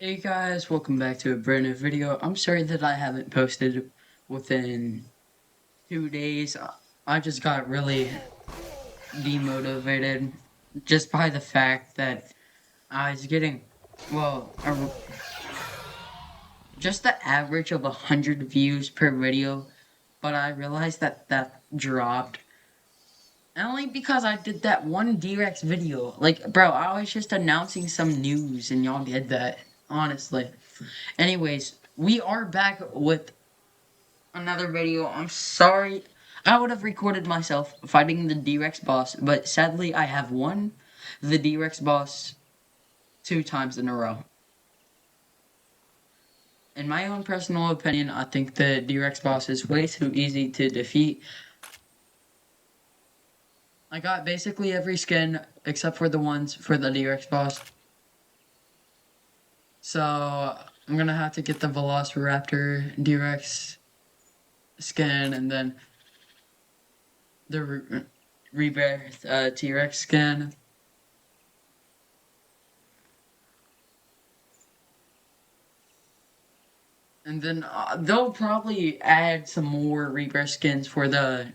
Hey guys, welcome back to a brand new video. I'm sorry that I haven't posted within 2 days. I just got really demotivated just by the fact that I was getting, just the average of 100 views per video, but I realized that that dropped. Only because I did that one D-Rex video. Like, bro, I was just announcing some news and y'all did that, honestly. Anyways, we are back with another video. I'm sorry. I would have recorded myself fighting the D-Rex boss, but sadly I have won the D-Rex boss 2 times in a row. In my own personal opinion, I think the D-Rex boss is way too easy to defeat. I got basically every skin except for the ones for the D-Rex boss. So I'm gonna have to get the Velociraptor D-Rex skin and then the Rebirth T-Rex skin. And then they'll probably add some more Rebirth skins for the,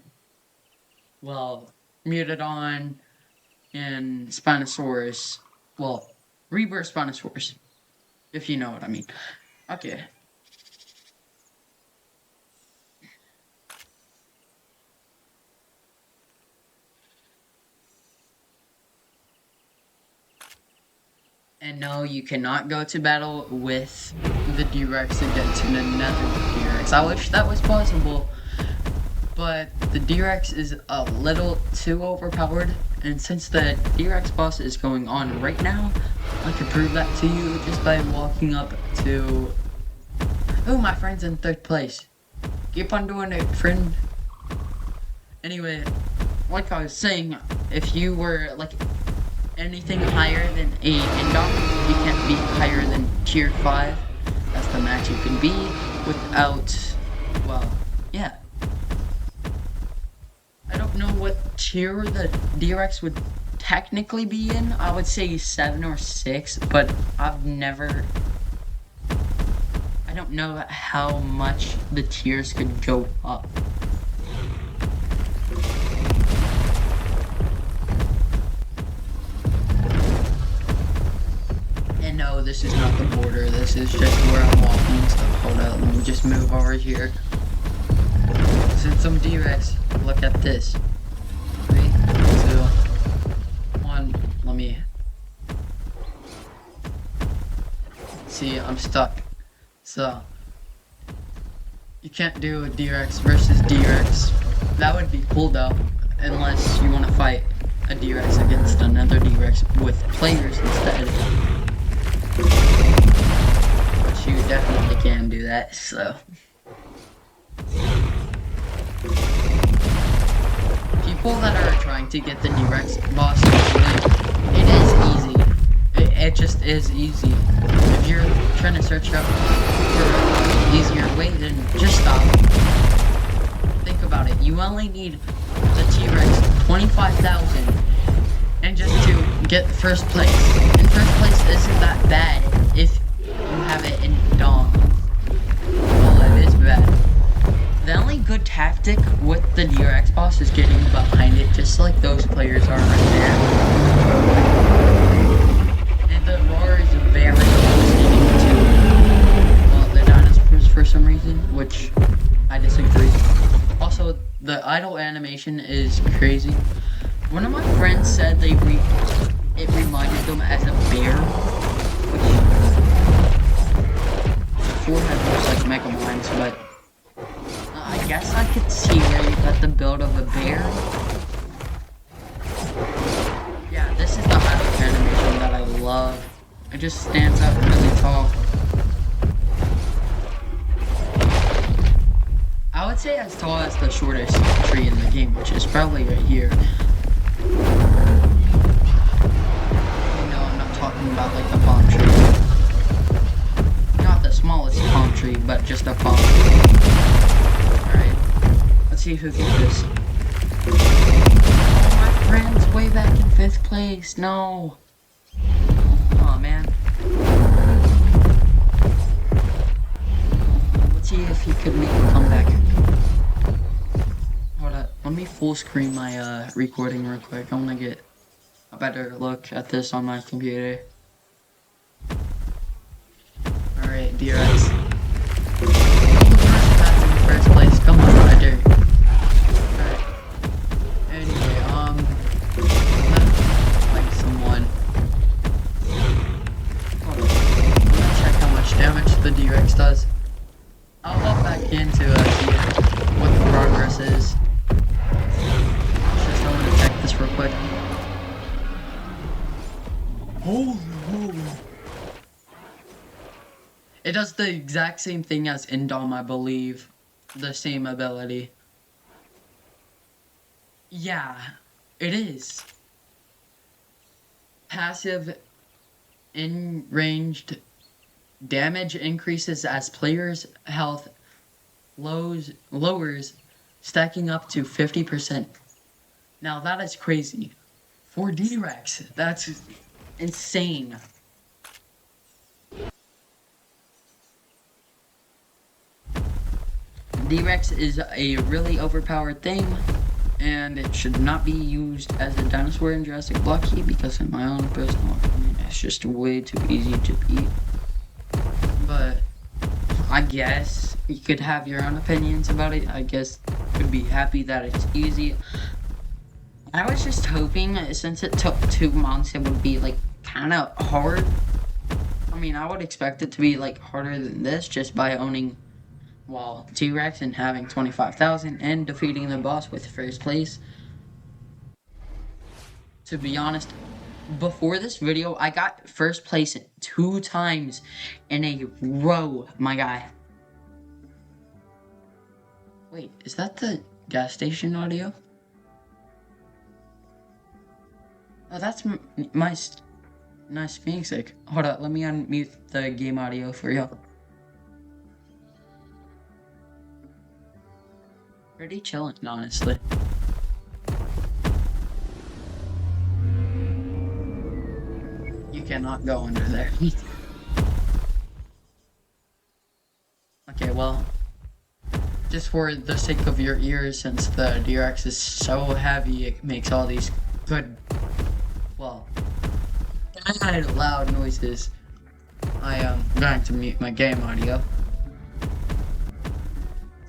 Mutodon and Spinosaurus. Well, Rebirth Spinosaurus, if you know what I mean. Okay. And no, you cannot go to battle with the D-Rex against another D-Rex. I wish that was possible, but the D-Rex is a little too overpowered, and since the D-Rex boss is going on right now, I can prove that to you just by walking up to... Oh, my friend's in 3rd place. Keep on doing it, friend. Anyway, like I was saying, if you were, like, anything higher than a Indom, you can't be higher than tier 5. That's the max you can be without, yeah. I don't know what tier the D-Rex would technically be in. I would say 7 or 6, but I've never... I don't know how much the tiers could go up. No, this is not the border, this is just where I'm walking, so hold up, let me just move over here. Since I'm D-Rex, look at this. 3, 2, 1, let me... See, I'm stuck. So, you can't do a D-Rex versus D-Rex. That would be cool though, unless you want to fight a D-Rex against another D-Rex with players instead. But you definitely can do that, so. People that are trying to get the D-Rex boss, it is easy. It just is easy. If you're trying to search up for an easier way, then just stop. Think about it. You only need the T-Rex 25,000 and just to get 1st place. And 1st place isn't that bad if you have it in Dom. Well, it is bad. The only good tactic with the D-Rex boss is getting behind it, just like those players are right there. And the roar is very devastating to the dinosaurs for some reason, which I disagree. Also, the idle animation is crazy. One of my friends said it reminded them as a bear, which the forehead looks like Mega Minds, but I guess I could see where you got the build of a bear. Yeah, this is the idle animation that I love. It just stands up really tall. I would say as tall as the shortest tree in the game, which is probably right here. I'm not talking about like the palm tree. Not the smallest palm tree, but just a palm tree. Alright, let's see who gets this. Oh, my friend's way back in 5th place. No. Oh man. full screen my recording real quick. I want to get a better look at this on my computer. Alright, DRX. That's in the first place. Come on, I dare. Alright. Anyway, like someone. Hold on. I'm gonna check how much damage the DRX does. I'll hop back in to see what the progress is. Just I want to check this real quick. Holy moly. It does the exact same thing as Indom, I believe. The same ability. Yeah, it is. Passive in-ranged damage increases as players' health lowers, stacking up to 50%. Now that is crazy. For D-Rex, that's insane. D-Rex is a really overpowered thing, and it should not be used as a dinosaur in Jurassic Blocky because in my own personal opinion, it's just way too easy to beat. But I guess you could have your own opinions about it. I guess you'd be happy that it's easy. I was just hoping since it took 2 months it would be like kind of hard. I mean, I would expect it to be like harder than this just by owning, well, T-Rex and having 25,000 and defeating the boss with first place. To be honest, before this video, I got first place 2 times in a row, my guy. Wait, is that the gas station audio? Oh, that's my nice music. Hold up, let me unmute the game audio for y'all. Pretty chilling, honestly. You cannot go under there. Okay, well, just for the sake of your ears, since the DRX is so heavy, it makes all these good, well, kind of loud noises. I am going to mute my game audio.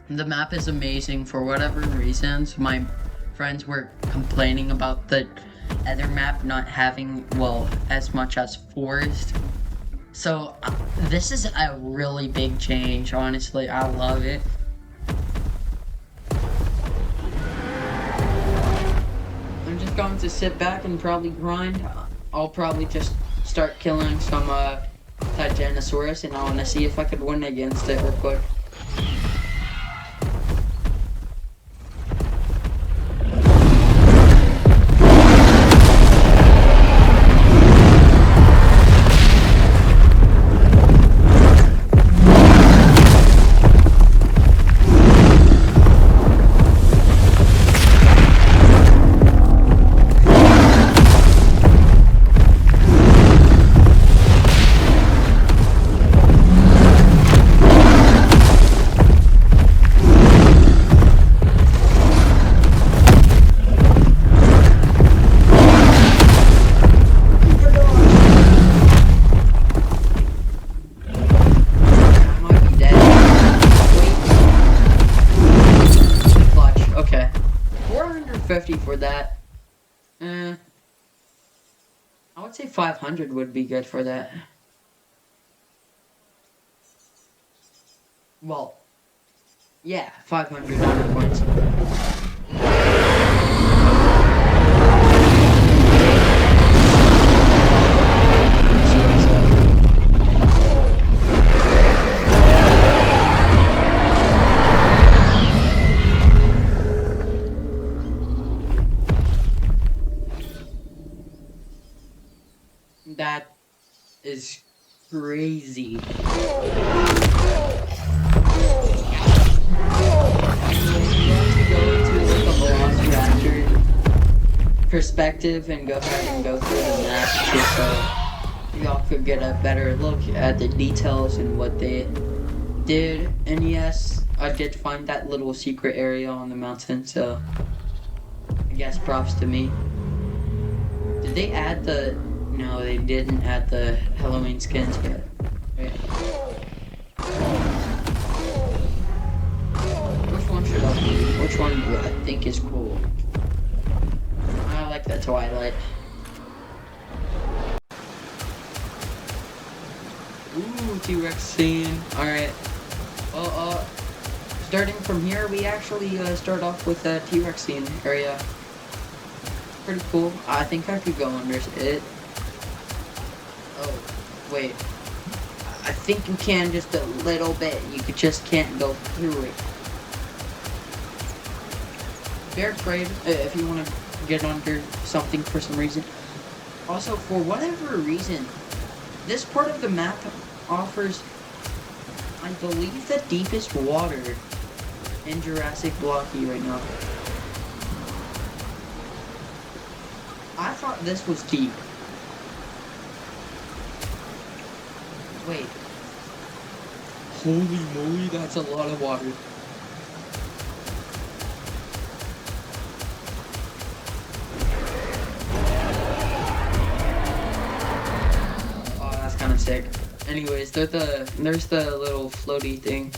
The map is amazing for whatever reasons. My friends were complaining about the other map not having, well, as much as forest. So this is a really big change, honestly. I love it. I'm just going to sit back and probably grind. I'll probably just start killing some Titanosaurus, and I want to see if I could win against it real quick. For that. I would say 500 would be good for that. Well, yeah, 500 honor points. That is crazy. I'm going to go into like a Velociraptor perspective and go ahead and go through the map just so y'all could get a better look at the details and what they did. And yes, I did find that little secret area on the mountain, so guess props to me. Did they add the... No, they didn't add the Halloween skins yet. Wait. Which one should I do? Which one do I think is cool? I like the Twilight. Ooh, T-Rex scene. Alright. Well, starting from here, we actually start off with the T-Rex scene area. Pretty cool. I think I could go under it. Oh, wait. I think you can just a little bit. You just can't go through it. Bear trade if you want to get under something for some reason. Also, for whatever reason, this part of the map offers, I believe, the deepest water in Jurassic Blocky right now. I thought this was deep. Wait. Holy moly, that's a lot of water. Oh, that's kind of sick. Anyways, there's the little floaty thing.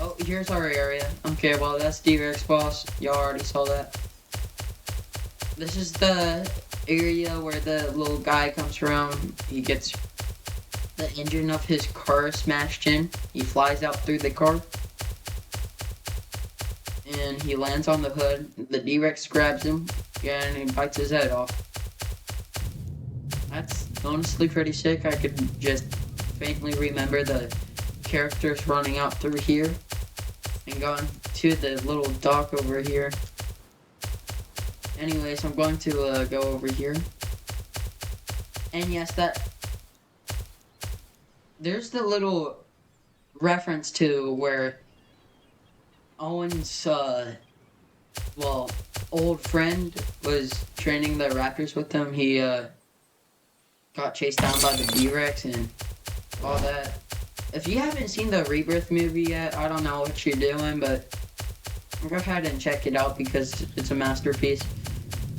Oh, here's our area. Okay, well, that's T-Rex boss. Y'all already saw that. This is the area where the little guy comes around. He gets the engine of his car smashed in. He flies out through the car. And he lands on the hood. The T-Rex grabs him. And he bites his head off. That's honestly pretty sick. I could just faintly remember the characters running out through here. And going to the little dock over here. Anyways, I'm going to go over here. And yes, there's the little reference to where Owen's, well, old friend was training the raptors with him. He, got chased down by the T-Rex and all that. If you haven't seen the Rebirth movie yet, I don't know what you're doing, but go ahead and check it out because it's a masterpiece.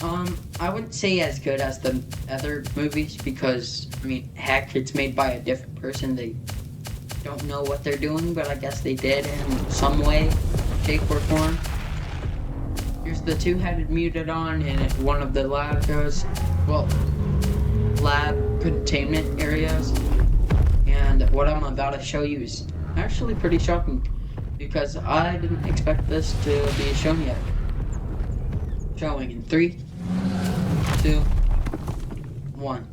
I wouldn't say as good as the other movies because, I mean, heck, it's made by a different person. They don't know what they're doing, but I guess they did in some way, shape, or form. Here's the two-headed Mutodon in one of the lab containment areas. And what I'm about to show you is actually pretty shocking because I didn't expect this to be shown yet. Showing in 3, 2, 1.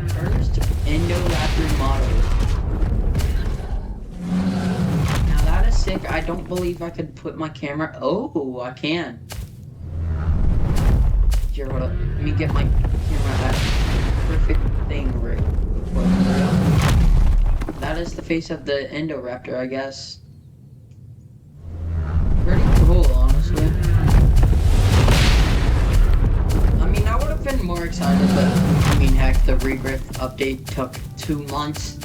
First Indoraptor model. Now that is sick. I don't believe I could put my camera. Oh, I can. Here, hold up. Let me get my camera at perfect thing right. That is the face of the Indoraptor, I guess. Pretty cool, honestly. I mean, I would have been more excited, but I mean, heck, the Rebirth update took 2 months.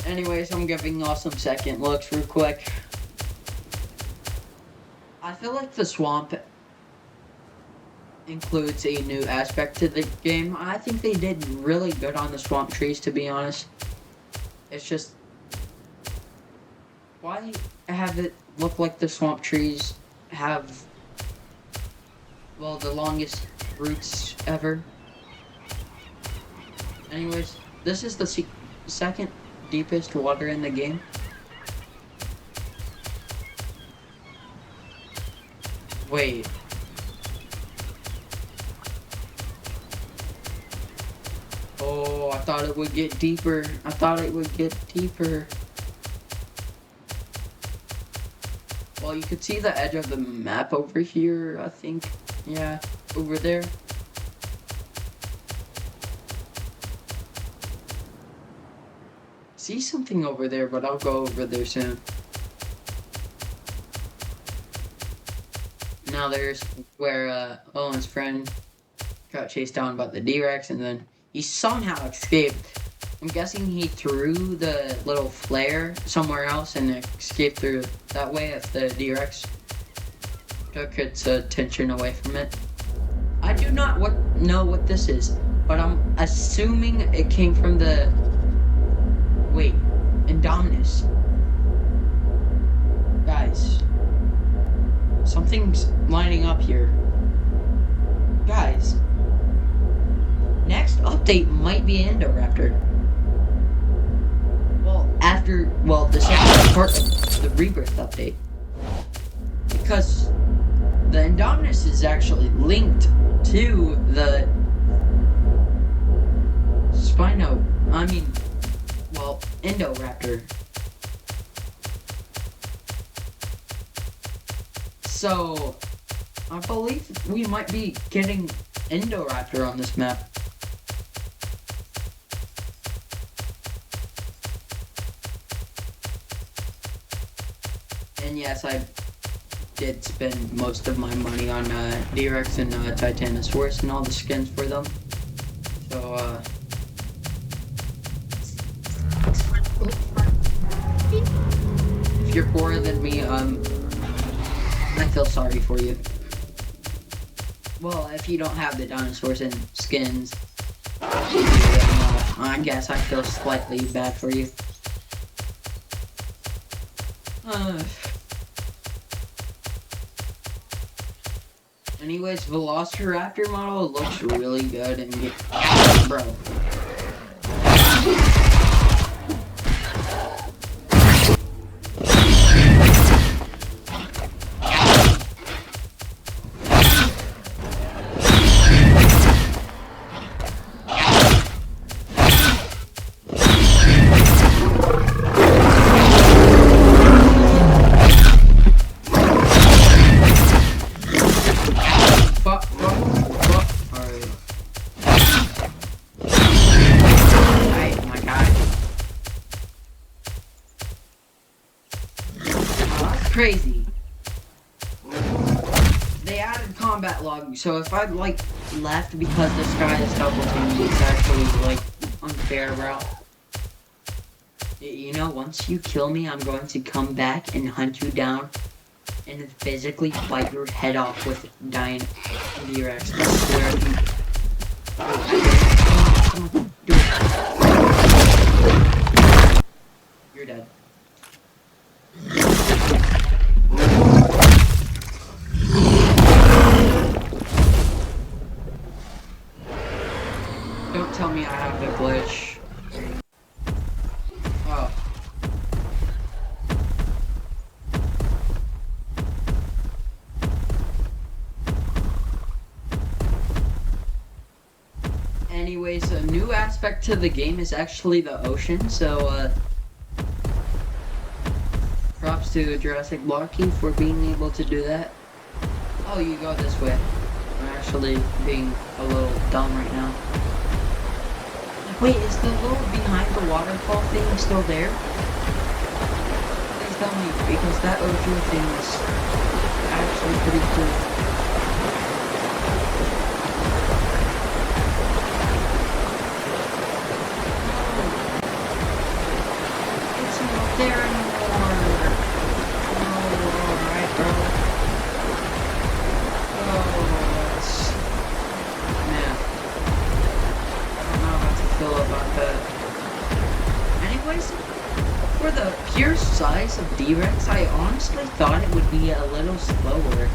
Anyways, I'm giving y'all some second looks real quick. I feel like the swamp includes a new aspect to the game. I think they did really good on the swamp trees, to be honest. It's just, why have it look like the swamp trees have, well, the longest roots ever? Anyways, this is the second deepest water in the game. Wait. Oh, I thought it would get deeper. I thought it would get deeper. Well, you could see the edge of the map over here, I think. Yeah, over there. See something over there, but I'll go over there soon. now there's where Owen's friend got chased down by the D-Rex, and then he somehow escaped. I'm guessing he threw the little flare somewhere else and escaped through that way if the D-Rex took its attention away from it. I do not know what this is, but I'm assuming it came from the... Wait, Indominus. Guys, something's lining up here. Guys, next update might be Indoraptor. Well, the second part of the Rebirth update. Because the Indominus is actually linked to the Indoraptor. So, I believe we might be getting Indoraptor on this map. And yes, I did spend most of my money on D-Rex and Titanosaurus and all the skins for them. So, if you're poorer than me, I feel sorry for you. Well, if you don't have the dinosaurs and skins, I guess I feel slightly bad for you. Anyways, Velociraptor model looks really good and bro. Crazy. They added combat log, so if I like left because this guy is double teamed, it's actually like unfair, bro. You know, once you kill me, I'm going to come back and hunt you down and physically bite your head off with dying D-Rex. I swear to you. Come on, do it. You're dead. Don't tell me I have the glitch. Oh. Anyways, a new aspect to the game is actually the ocean, so props to Jurassic Blocky for being able to do that. Oh, you go this way. I'm actually being a little dumb right now. Wait, is the little behind the waterfall thing still there? Please tell me, because that ocean thing is actually pretty cool. It's not there anymore. Oh, alright, bro. About that. Anyways, for the pure size of D-Rex, I honestly thought it would be a little slower.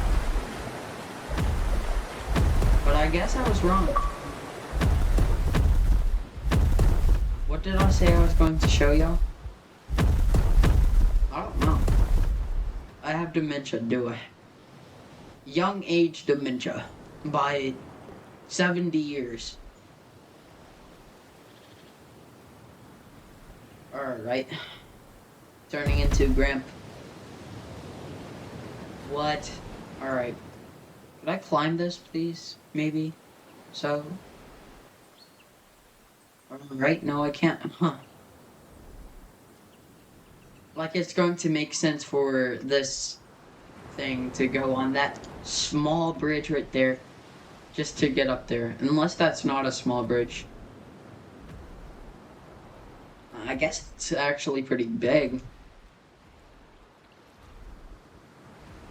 But I guess I was wrong. What did I say I was going to show y'all? I don't know. I have dementia, do I? Young age dementia. By 70 years. Alright. Turning into Gramp. What? Alright. Could I climb this, please? Maybe? So? Alright, no I can't. Huh. Like it's going to make sense for this thing to go on that small bridge right there just to get up there. Unless that's not a small bridge. I guess it's actually pretty big.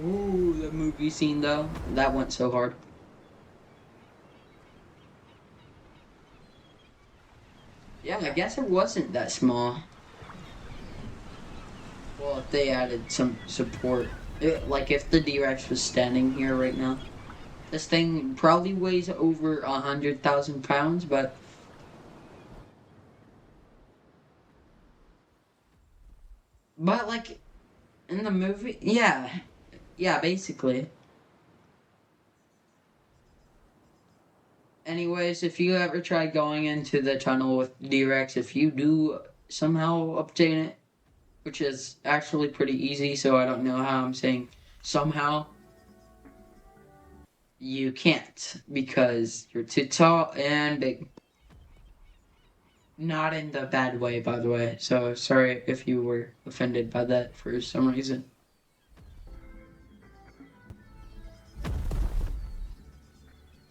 Ooh, the movie scene though. That went so hard. Yeah, I guess it wasn't that small. Well, if they added some support. Like if the D-Rex was standing here right now. This thing probably weighs over 100,000 pounds, but like in the movie, yeah, basically. Anyways, if you ever try going into the tunnel with D-Rex, if you do somehow obtain it, which is actually pretty easy, so I don't know how I'm saying somehow, you can't because you're too tall and big. Not in the bad way, by the way. So sorry if you were offended by that for some reason.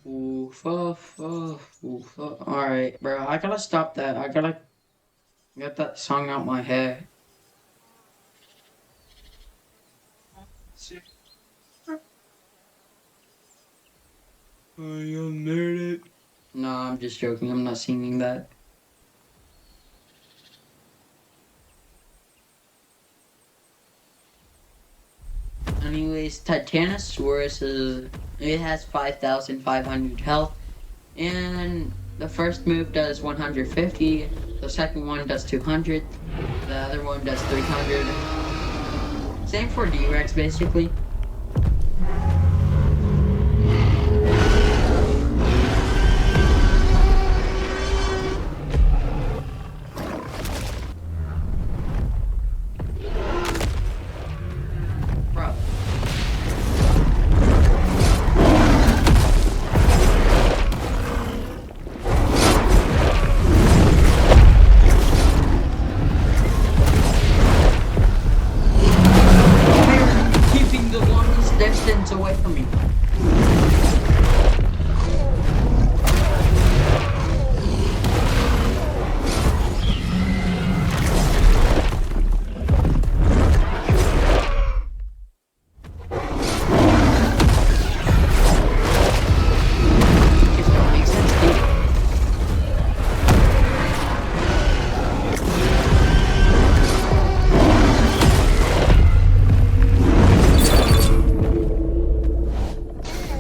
Oof, oof, oof, oof, oof. Alright, bro. I gotta stop that. I gotta get that song out my head. I made it. No, I'm just joking. I'm not singing that. Anyways, Titanosaurus it has 5,500 health, and the first move does 150, the second one does 200, the other one does 300. Same for D-Rex, basically. Distance away from me.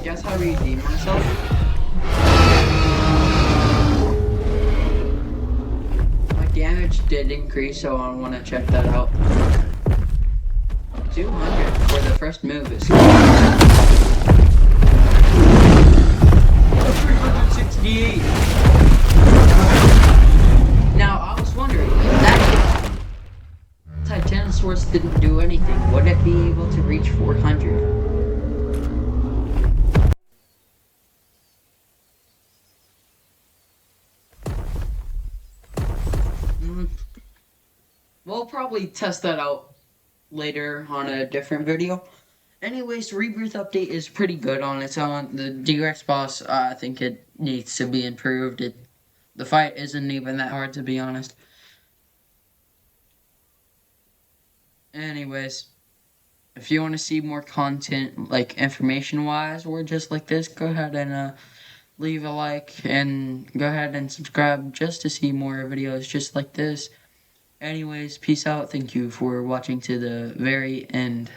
Guess how to redeem myself? My damage did increase, so I want to check that out. 200 for the first move is 368. Now I was wondering, if that Titanosaurus didn't do anything, would it be able to reach 400? We'll probably test that out later on a different video. Anyways, Rebirth update is pretty good on its own. The D-Rex boss, I think it needs to be improved. The fight isn't even that hard, to be honest. Anyways, if you want to see more content, like information-wise, or just like this, go ahead and leave a like and go ahead and subscribe just to see more videos just like this. Anyways, peace out. Thank you for watching to the very end.